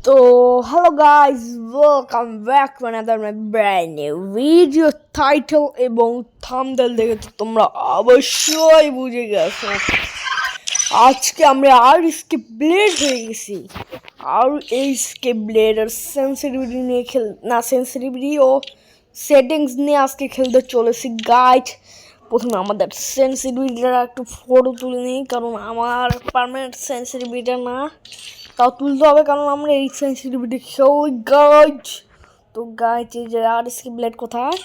তো hello guys, welcome back to another my brand new video. Title এবং thumbnail দেখে তো তোমরা অবশ্যই বুঝে গেছো আজকে আমরা আর স্কেপ ব্লেড হয়ে গেছি। আর এই স্কেপ ব্লেডের সেন্সিটিভিটি নিয়ে সেন্সিটিভিটি ও সেটিংস নিয়ে আজকে খেলতে চলেছি গাইজ। প্রথমে আমাদের সেন্সিটিভিটিটা একটু ফটো তুলে নিই, কারণ আমার পার্মানেন্ট সেন্সিটিভিটিটা না, তাও তুলতে হবে কারণ আমরা এই সেন্সিটিভিটি খেলি গাইজ। তো গাইজ এই যে আর এস কে ব্লেড কোথায়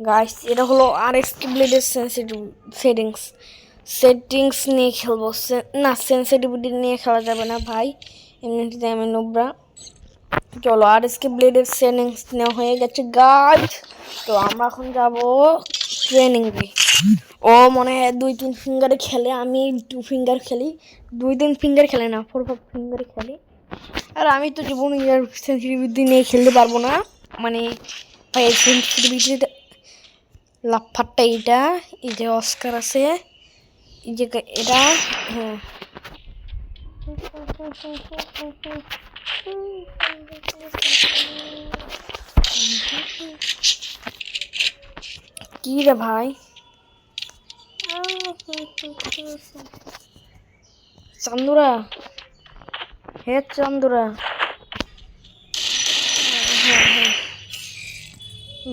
গাইজ, এটা হলো আর এস কে ব্লেডের সেটিংস নিয়ে খেলবো না, সেন্সিটিভিটি নিয়ে খেলা যাবে না ভাই, এমনিতে আমি নোবরা। চলো আর এস কে ব্লেডের সেটিংস নেওয়া হয়ে গেছে গাইজ। তো আমরা এখন যাবো ট্রেনিং ডে। ও মনে হয় 2-3 ফিঙ্গারে খেলে, আমি 2 ফিঙ্গার খেলি, 2-3 ফিঙ্গার খেলে না, 4-5 ফিঙ্গারে খেলি। আর আমি তো জীবনে সেন্সিটিভিটি নিয়ে খেলতে পারবো না, মানে ভাই সেন্সিটিভিটিটা লাফারটা এইটা, এই যে অস্কার আছে, এই যে এটা, হ্যাঁ কি রে ভাই, চান্দুরা, হে চান্দুরা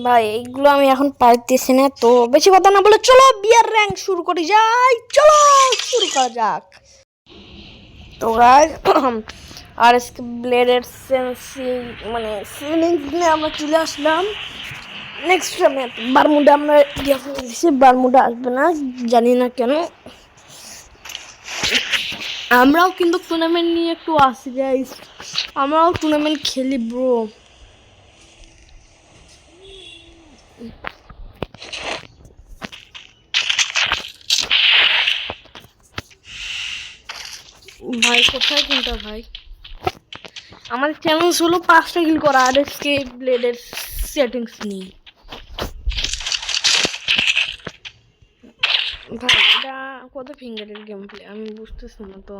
ভাই, এইগুলো আমি এখন পারতেছি না। তো বেশি কথা না বলে চলো বিয়ার র্যাঙ্ক শুরু করি যাই, চলো শুরু করা যাক। তো গাইস আর এস কে ব্লেডের সিলিংস নিয়ে আমরা চলে আসলাম। নেক্সট ম্যাচ বারমুডা, আমরা দিয়েছি বারমুডা আসবে না, জানি না কেন। আমরাও কিন্তু টুর্নামেন্ট নিয়ে একটু আসি গাইস, আমরাও টুর্নামেন্ট খেলি ব্রো। ভাই কোথায় কোনটা ভাই, আমাদের চ্যালেঞ্জ হলো 5টা কিল করা আর এস কে ব্লেডের সেটিংস নিয়ে। ভাই এটা কত ফিঙ্গারের গেম প্লে আমি বুঝতেছি না তো,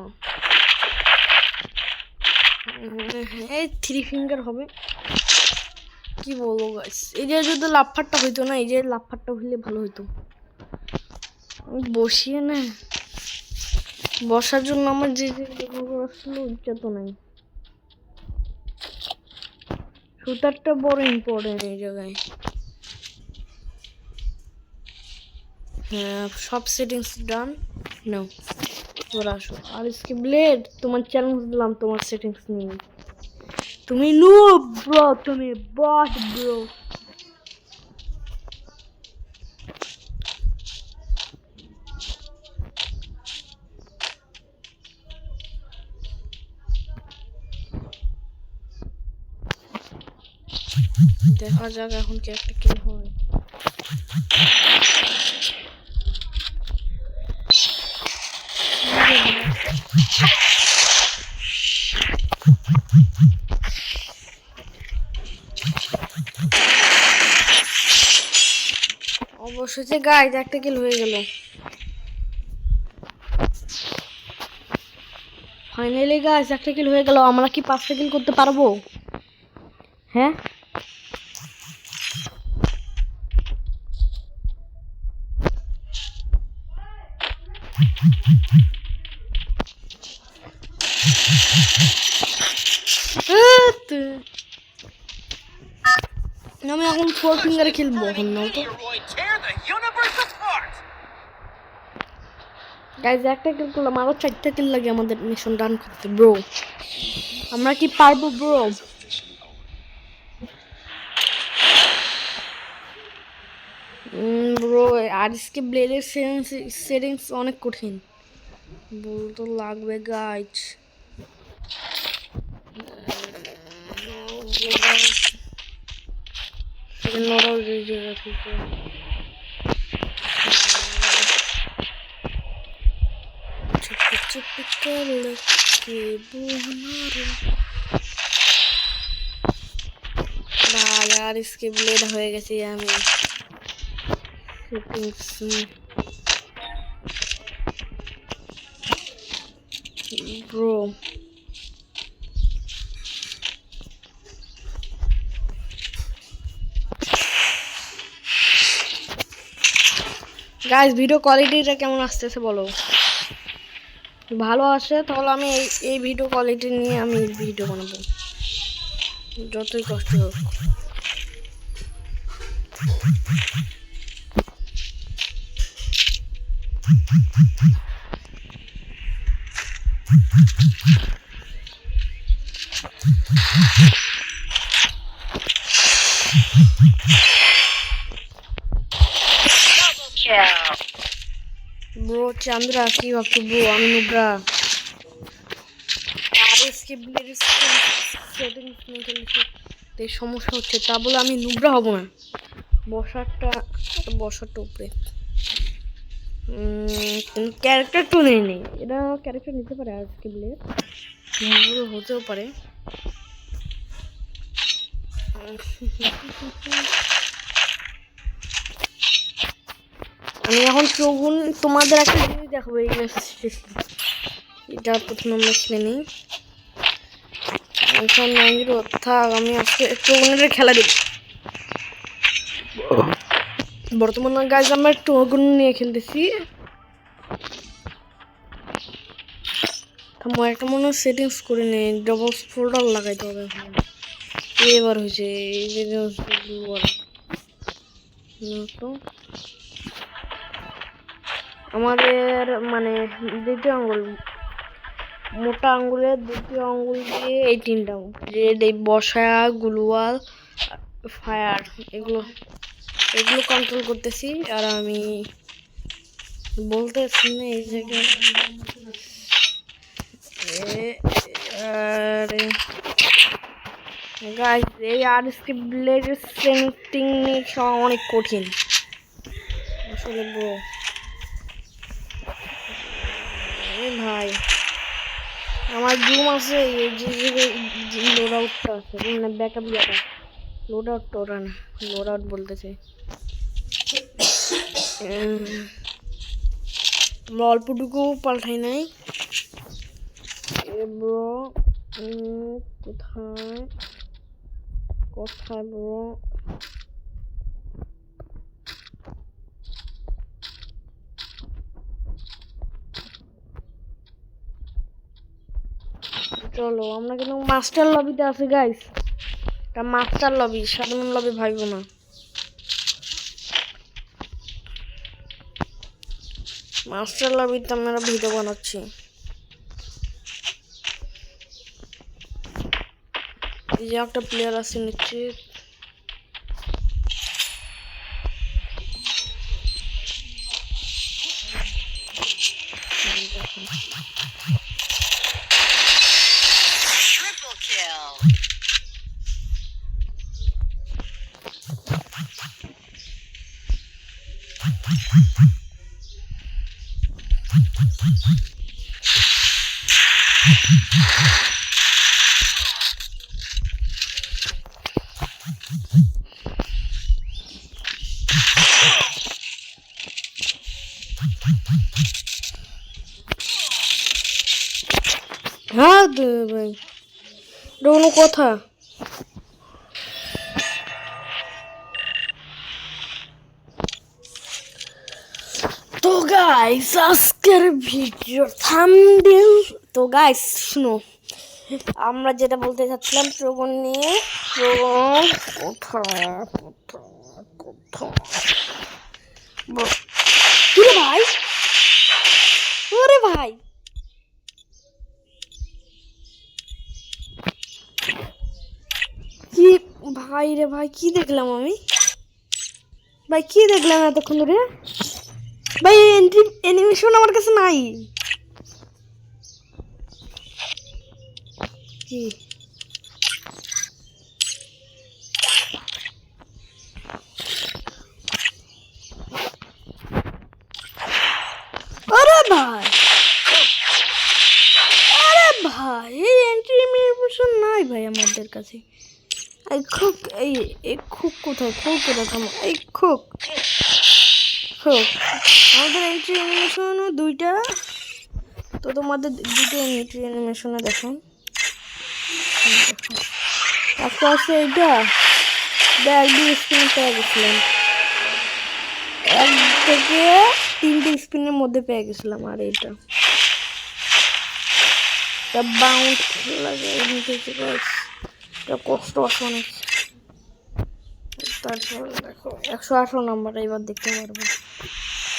এই 3 ফিঙ্গার হবে কি বলবো গাইস। এই যে যদি লাফারটা হইতো না, এই যে লাফারটা হইলে ভালো হইতো। আমি বসিয়ে না, বসার জন্য আমার যে আসলে ইচ্ছা তো নাই। শুটারটা বড় ইম্পর্টেন্ট এই জায়গায়। হ্যাঁ সব সেটিংস ডান নাও, তোরা আসো আর এস কে ব্লেড, তোমার চ্যালেঞ্জ দিলাম তোমার সেটিংস নিয়ে। তুমি নুব ব্রো, তুমি বট ব্রো। দেখা যাক এখন কি একটা কিল হয়। অবশ্যই গাইজ একটা কিল হয়ে গেল ফাইনালি গাইজ, একটা কিল হয়ে গেল। আমরা কি 5টা কিল করতে পারবো? হ্যাঁ আমি এখন 4 ফিঙ্গারে খেলবো এখন না তো গাইজ, একটা কিল করলাম, আরো 4টা কিল লাগে আমাদের মিশন রান করতে ব্রো। আমরা কি পারবো ব্রো? ব্রো আর এসকে ব্লেডের সেটিংস অনেক কঠিন, বলতো লাগবে গাইজ। নড়াও যে জায়গা থেকে চুপ চুপ করলে কে বুঝনারে ভাই, আর এসকে ব্লেড হয়ে গেছে আমি সেটিংস ব্রো। গাইস ভিডিও কোয়ালিটিটা কেমন আসতেছে বলো, ভালো আসে তাহলে আমি এই ভিডিও কোয়ালিটি নিয়ে আমি ভিডিও বানাবো যতই কষ্ট হোক। ব্রো চান্দ্রা কি ভাবছো ব্রো, আমি নুব্রা আর এসকে ব্লেড সেটিংস নিয়ে খেলেছি তাই সমস্যা হচ্ছে, তা বলে আমি নুব্রা হব না। বসারটা উপরে ক্যারেক্টার তো নেই, এটা ক্যারেক্টার নিতে পারে আজকে ব্লেড, হতেও পারে। আমি এখন চৌগুন তোমাদের একটা জিনিস দেখাবো, এই এটা প্রথম নম্বর শ্রেণী থাক, আমি আজকে চৌগুনের খেলা দেব। বর্তমানে গাইজ আমরা চৌগুন নিয়ে খেলতেছি। একটা মনে হয় সেটিংস করে নেই, ডবল ফোল্ডার লাগাইতে হবে। এবার হয়েছে তো আমাদের মানে দ্বিতীয় আঙ্গুল, মোটা আঙ্গুলের দ্বিতীয় আঙ্গুল দিয়ে এই তিনটা রেড, এই বসা, গ্লুয়াল, ফায়ার, এগুলো কন্ট্রোল করতেছি। আর আমি বলতেছি না এই জায়গায় গাইস এই আরএসকে ব্লেডের সেটিং অনেক কঠিন আসলে ব্রো। ভাই আমার জুম আছে, এই যে লোড আউটটা আছে মানে ব্যাকআপ ইয়াটা, লোড আউটটা ওরা না, লোড আউট বলতেছে। আমরা অল্পটুকু পাল্টাই নাই ব্রো। কোথায় ব্রো, চলো আমরা কিন্তু মাস্টার লবিতে আছি গাইস, এটা মাস্টার লবি, সাধারণ লবি ভাইবো না। মাস্টার লবিতে আমরা ভিডিও বানাচ্ছি। এই যে একটা প্লেয়ার আছে নিচে, হ্যাঁ ভাই কোনো কথা। তো গাইস আজকের ভিডিও থাম্বনেল, তো গাইস শুনো আমরা যেটা বলতে চাচ্ছিলাম ট্রোগন নিয়ে। ট্রোগন কোথায় ভাই, ওরে ভাই কি ভাই রে ভাই, কি দেখলাম আমি ভাই, কি দেখলাম এতক্ষণ ধরে ভাই, অ্যানিমেশন আমার কাছে নাই। কি আরে ভাই, আরে ভাই এই অ্যানিমেশন নাই ভাই আমাদের কাছে। এই খুক, এই খুক কোথায়, খুক কোথায়, এই খুক আমাদের এন্ট্রি অ্যানিমেশনও দুইটা, তো তোমাদের দুটো এন্ট্রি অ্যানিমেশনে দেখাই। একটা আছে এইটা ব্যাগ দিয়ে স্ক্রিন পেয়ে গেছিলাম, থেকে 3টে স্পিনের মধ্যে পেয়ে গেছিলাম। আর এটা বাউন্ড লাগে, এটা কষ্ট আছে অনেক। তারপর দেখো 118 নাম্বার এবার দেখতে পারবো।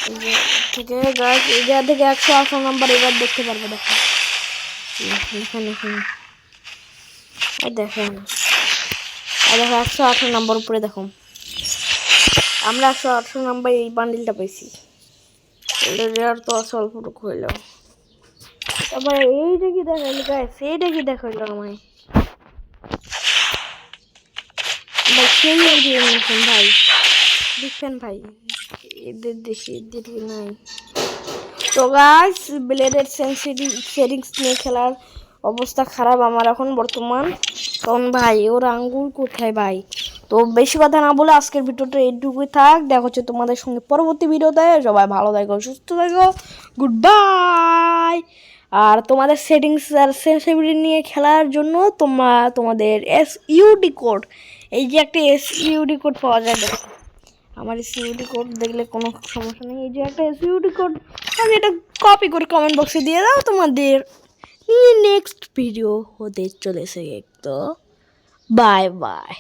এই যে থেকে গাছ এই জায়গা থেকে 118 নাম্বার এবার দেখতে পারবো। দেখো এখানে এখানে দেখেন, আর দেখো 118 নাম্বার উপরে দেখো আমরা 118 নাম্বার এই বান্ডিলটা পেয়েছি। রেয়ার তো অল্পটুকু হইলো। তারপরে এইটা কি দেখাইলো গাইস, এইটা কি দেখাইলো আমায় ভাই, সেই নিয়েছেন ভাই, দেখছেন ভাই, এদের দেখি এদের কি নাই। তো গাইস ব্লেডের সেটিংস নিয়ে খেলার অবস্থা খারাপ আমার এখন বর্তমান। কারণ ভাই ওর আঙ্গুল কোথায় ভাই। তো বেশি কথা না বলে আজকের ভিডিওটা এইটুকুই থাক। দেখা হচ্ছে তোমাদের সঙ্গে পরবর্তী ভিডিওতে। সবাই ভালো থাকো, সুস্থ থাকো, গুড বাই। আর তোমাদের সেটিংস আর সেন্সিটিভিটি নিয়ে খেলার জন্য তোমাদের SUD কোড, এই যে একটা SUD কোড পাওয়া যায়, দেখো আমার SUD কোড দেখলে কোনো সমস্যা নেই। এই যে একটা SUD কোড, আমি এটা কপি করে কমেন্ট বক্সে দিয়ে দাও। তোমাদের নেক্সট ভিডিও হতে চলেছে। তো বাই বাই।